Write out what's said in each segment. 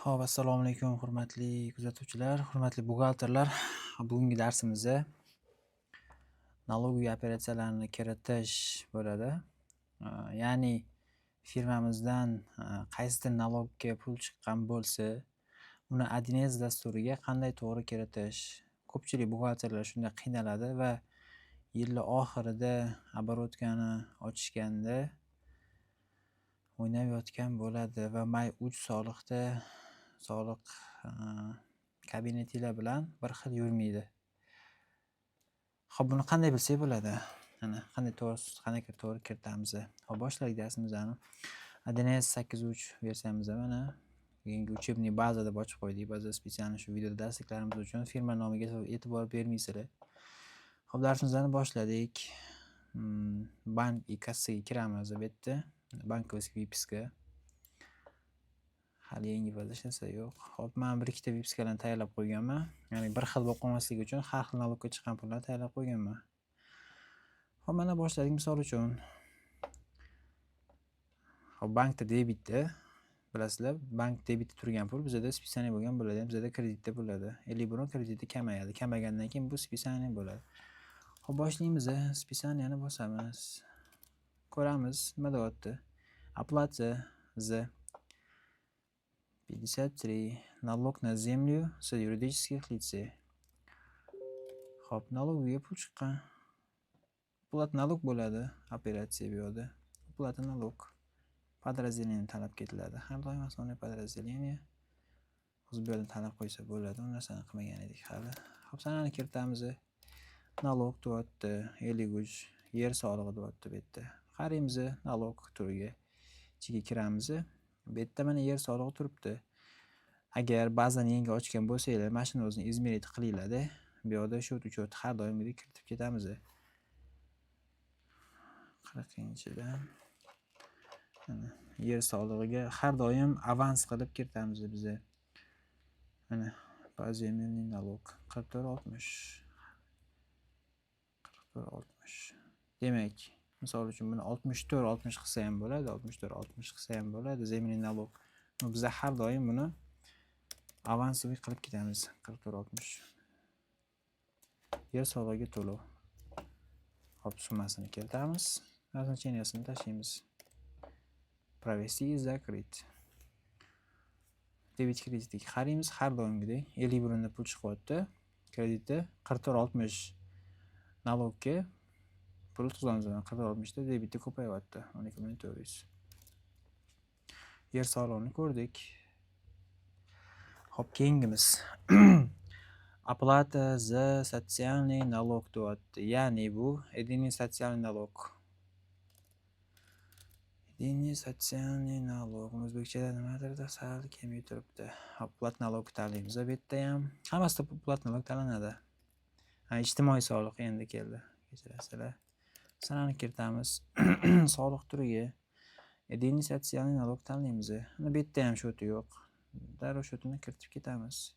Xo'p, assalomu alaykum hurmatli kuzatuvchilar, hurmatli buxgalterlar. Bugungi darsimizda налоговый operatsiyalarni kiritish bo'ladi. Ya'ni firmamizdan qaysidir налогga pul chiqqan bo'lsa, uni 1S dasturiga qanday to'g'ri kiritish. Ko'pchilik buxgalterlar shunday qiynaladi va yil oxirida обороткani ochishganda o'ynab yotgan bo'ladi va may 3 soliqda soliq kabinetilar bilan bir xil yurmaydi. Xo'p, buni qanday bilsak bo'ladi? Qanday to'g'ri kiritamiz? Xo'p, boshladik darsimizni. 1С 8.3 versiyamizda mana bugungi учебный baza deb ochib qo'ydik. Baza spesialni shu video darsliklarimiz uchun firma nomiga e'tibor bermaysizlar. Xo'p, darsimizni boshladik. Bank kassaga kiramiz bu yerda. Bankovskiy vipiska. Hali yangi baza ishlasa yo'q. Xo'p, men bir ikkita vipiskalarni tayyorlab qo'yganman. Ya'ni bir xil bo'lib qolmasligi uchun har xil налогga chiqqan pullarni tayyorlab qo'yganman. Xo'p, mana boshladik misol uchun. Xo'p, bankda debitda bilasizlar, bank debitda turgan pul bizda spesialniy bo'lgan bo'ladi, bizda kreditda bo'ladi. 50 burun krediti kamayadi. Kamagandan keyin bu spesialniy bo'ladi. Xo'p, boshlaymiz. Spesialniyani bosamiz. Ko'ramiz nima deyapti. Оплата за 53. Налог на землю с юридических лиц. Xo'p, налоговый pul chiqqan. Uplata налог bo'ladi operatsiya bu yerda. Uplata налог подразделение talab ketiladi. Har doim asosiy подразделение o'z bu yerda talab qo'ysa bo'ladi. U narsani qilmagan edik hali. Xo'p, sanani kiritamiz. Налог deyapti 53, yer solig'i deyapti bu yerda. Qaraymiz налог turiga. Ichiga kiramiz. Bu yerda mana yer solig'i turibdi. Agar ba'zan yangi ochgan bo'lsanglar, mashina o'zini izmerit qilinglar-da. Bu yerda shu uchun har doimgidek kiritib ketamiz. 40-dan mana yer solig'iga har doim avans qilib kiritamiz biz. Mana поземельный налог 44.60. 44.60. Demak, misol uchun buni 64.60 qilsa ham bo'ladi, 64.60 qilsa ham bo'ladi. Земельный налог. Biz har doim buni avansli qilib ketamiz. 44.60. Yer solig'iga to'lov. Xo'p, summasini kiritamiz. Назначениясini tashlaymiz. Провести и закрыть. Debit kreditiga qaraymiz, har doimgidek 50 burunda pul chiqyapti. Kreditda 44.60 налогga pul to'laymiz. 44.60 da debitda ko'payyapti. 12.400. Yer solig'ini ko'rdik. Xo'p, keyingimiz. Оплата за социальный налог deyapti. Ya'ni bu единый социальный налог. Единый социальный налог. O'zbekchada nimadir sal kelmay turibdi. Oplata налог tanlaymiz. Bu yerda ham hammasida oplata налог tanlanadi. Ijtimoiy soliq endi keldi. Kechirasizlar. Sanani kiritamiz. Soliq turiga единый социальный налог tanlaymiz. Bu yerda ham shoti yo'q. Darrov shotini kiritib ketamiz.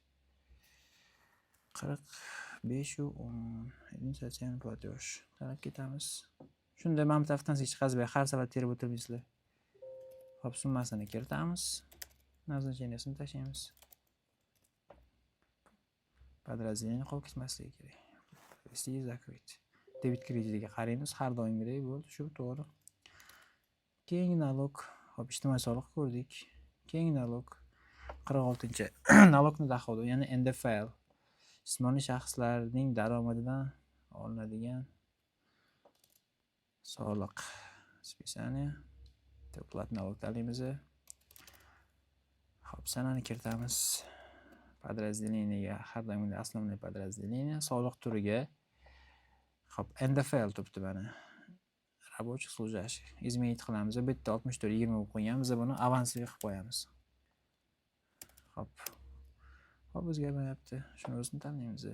45.10. единый социальный платеж. Tanlab ketamiz. Shunda mana bu tarafdan hech qazbay har safar terib o'tirmaysizlar. Xo'p, summasini kiritamiz. Назначениясini tashlaymiz. Подразделение qolib ketmasligi kerak. Провести и закрыть. Debit kreditiga qaraymiz. Har doimgidek bo'ldi, shu to'g'ri. Keyingi налог. Xo'p, ijtimoiy soliq ko'rdik. Keyingi налог 46-chi. Налогni dohodi, ya'ni NDFL. Jismoniy shaxslarning daromadidan olinadigan soliq. Spesialniy oplata налог tanlaymiz. Xo'p, sanani kiritamiz. Подразделениеga har doimgidek основной подразделение soliq turiga. Xo'p, NDFL turibdi mana. Рабочих служащих. Изменить qilamiz. Bu yerda 64.20 bo'lib qo'yganmiz. Biz buni avansli qilib qo'yamiz. Xo'p. Xo'p, o'zgarmayapti. Shuni o'zini tanlaymiz.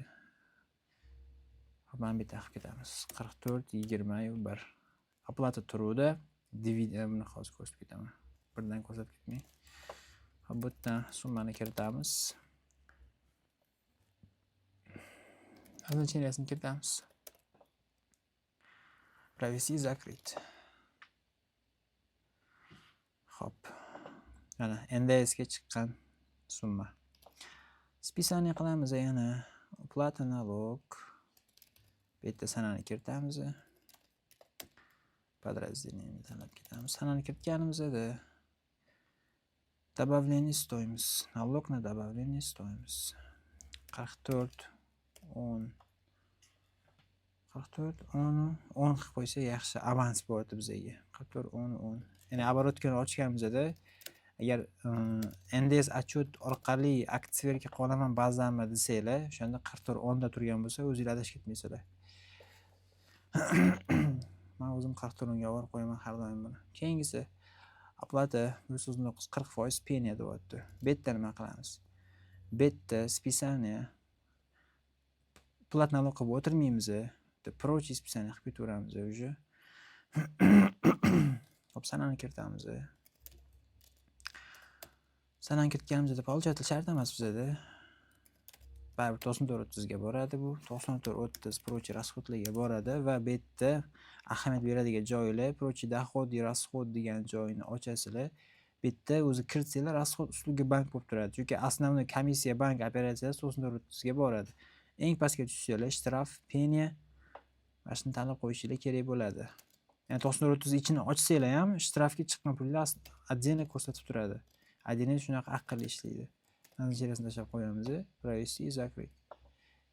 Xo'p, mana bu yerda qilib ketamiz. 44.21. Oplata turida dividendni hozir ko'rsatib ketaman. Birdan ko'rsatib ketmang. Xo'p, bu yerdan summani kiritamiz. Назначениясini kiritamiz. Провести и закрыть. Xo'p. Mana NDS ga chiqqan summa. Spisание qilamiz yana. Uplata nalog. Bu yerda sanani kiritamiz. Подразделение tanlab ketamiz. Sanani kiritganimizda добавление stoymiz. Nalog na добавление stoymiz. 44 10 44 10 10 qilib qo'ysa yaxshi avans bo'ladi bizga. 44 10 10. Ya'ni оборотni ochganimizda agar NDS отчет orqali aktiyverga qolaman ba'zanmi desanglar, o'shanda 44 10 da turgan bo'lsa, o'zingizlar adashib ketmaysizlar. Men o'zim 44 10 ga olib qo'yaman har doim buni. Keyingisi oplata 119 40% penya deyapti. Bu yerda nima qilamiz? Bu yerda списание plat nalog qilib o'tirmaymiz. Прочие списание qilib ketaveramiz уже. Hop, sanani kiritamiz. Sanani kiritganimizda получатель shart emas bizda. Baribir 9430 ga boradi bu. 9430 прочие расходlarga boradi va bu yerda ahamiyat beradigan joylar прочие доходы расход degan joyini ochasizlar. Bu yerda o'zi kiritsanglar расход uslugi bank bo'lib turadi. Chunki основной комиссия bank operatsiyasi 9430 ga boradi. Eng pastga tushsanglar shtraf, penya mana shuni tanlab qo'yishingiz kerak bo'ladi. Ya'ni 9430 ichini ochsanglar ham shtrafga chiqqan pullar отдельно ko'rsatib turadi. Отдельно shunaqa aqlli ishlaydi. Natijasini tashlab qo'yamiz. Провести и закрыть.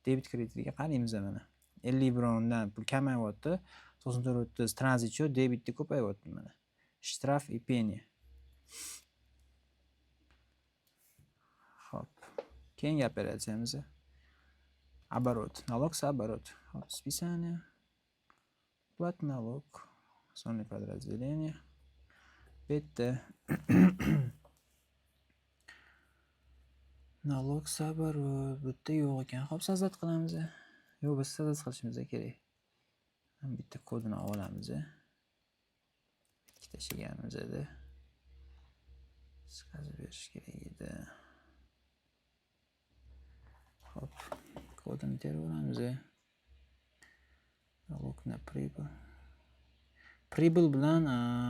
Debit kreditiga qaraymiz mana. 50 brondan pul kamayyapti. 9430 tranzit счет debitda ko'payyapti mana. Shtraf и penya. Hop. Keyingi operatsiyamiz оборот. Налог с оборот. Hop, списание. Плат налог. Основное подразделение. Это налог с оборот. Bitta yo'q ekan. Hop, sazat qilamiz. Yo'q, biz sazat qilishimiz kerak. Bitta kodini olamiz. Ikkita tashiganimiz edi. Chiqarib berish kerak edi. Hop, kodini teraveramiz. Налог на прибыль. Pribul bilan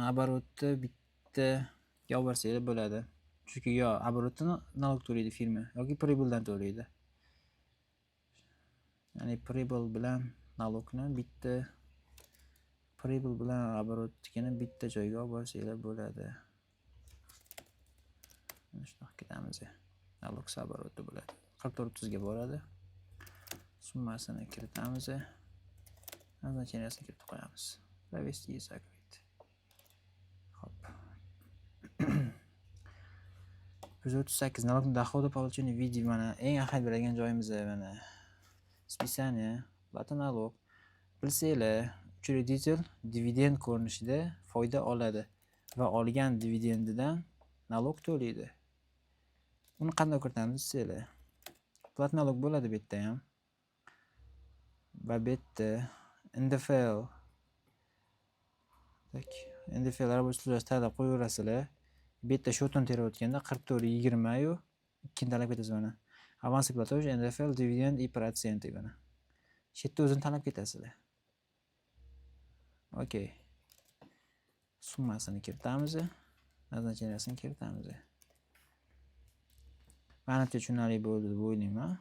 оборотni bitta olib borsanglar bo'ladi. Chunki yo оборотni nalog to'laydi firma yoki pribuldan to'laydi. Ya'ni pribul bilan nalogni bitta pribul bilan оборотni bitta joyga olib borsanglar bo'ladi. Mana shunaqa ketamiz. Nalog с оборотni bo'ladi. 4430 ga boradi. Summasini kiritamiz. Назначениясini kiritib qo'yamiz. Провести и закрыть. Hop. 138 налог на доходы получения в виде mana eng ahamiyat beradigan joyimiz mana. Списание, plata налог. Bilsanglar, uchredитель dividend ko'rinishida foyda oladi va olgan dividendidan налог to'laydi. Uni qanday kiritamiz desanglar? Plata налог bo'ladi bu yerda ham. Va bu yerda NDFL NDFL рабочий tanlab qo'yaverasizlar. Bu yerda shotini terayotganda 44 20 yu ikkini tanlab ketasiz mana. Avans платеж, NDFL, dividend и проценты mana. Shu yerda o'zini tanlab ketasizlar. Okey. Summasini kiritamiz. Назначениясini kiritamiz. Menimcha tushunarli bo'ldi deb o'ylayman.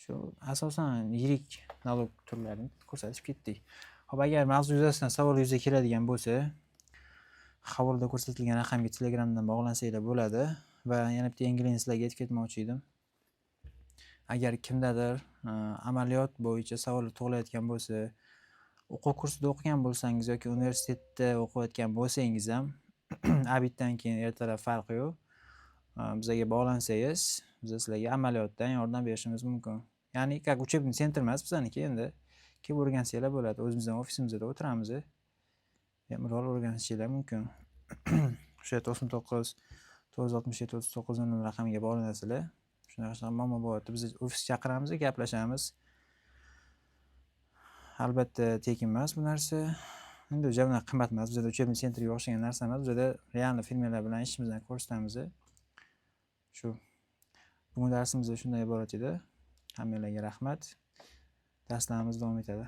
Shu asosan yirik nalog turlarini ko'rsatib ketdik. Xo'p, agar mavzu yuzasidan savol yuzaga keladigan bo'lsa, havolada ko'rsatilgan raqamga Telegramdan bog'lansanglar bo'ladi va yana bitta yangilikni sizlarga aytib ketmoqchi edim. Agar kimdadir amaliyot bo'yicha savollar tug'ilayotgan bo'lsa, o'quv kursida o'qigan bo'lsangiz yoki universitetda o'qiyotgan bo'lsangiz ham abitdan keyin ertalab farqi yo'q. Bizga bog'lansangiz, biz sizlarga amaliyotdan yordam berishimiz mumkin. Ya'ni как учебный center emas bizaniki endi. Kelib o'rgansanglar bo'ladi. O'zimizning ofisimizda o'tiramiz. Bemalol o'rganishinglar mumkin. O'sha 99 967 39 raqamiga bog'lanasizlar. Shunaqa muammo bo'ladi. Biz ofisga chaqiramiz, gaplashamiz. Albatta tekin emas bu narsa. Endi o'sha qimmat emas. Bizda учебный centerga o'xshagan narsa emas. Bizda real firmalar bilan ishimizni ko'rsatamiz. Shu bugun darsimiz shundan iborat edi. Hammalarga rahmat. Darslarimiz davom etadi.